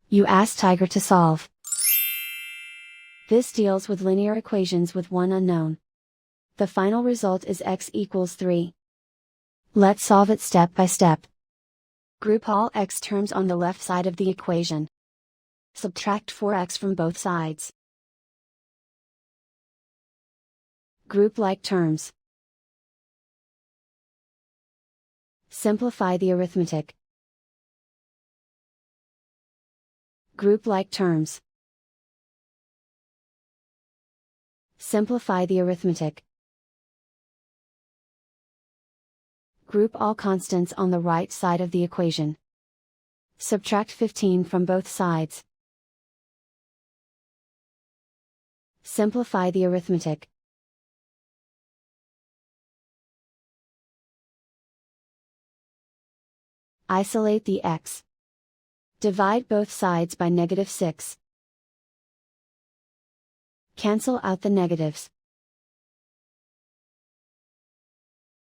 You ask Tiger to solve. This deals with linear equations with one unknown. The final result is x equals 3. Let's solve it step by step. Group all x terms on the left side of the equation. Subtract 4x from both sides. Group like terms. Simplify the arithmetic. Group like terms. Simplify the arithmetic. Group all constants on the right side of the equation. Subtract 15 from both sides. Simplify the arithmetic. Isolate the x. Divide both sides by -6. Cancel out the negatives.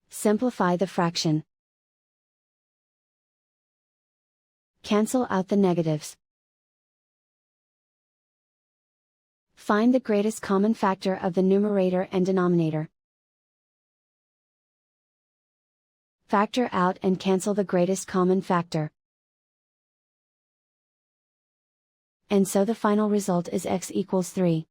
Simplify the fraction. Cancel out the negatives. Find the greatest common factor of the numerator and denominator. Factor out and cancel the greatest common factor. And so the final result is x equals 3.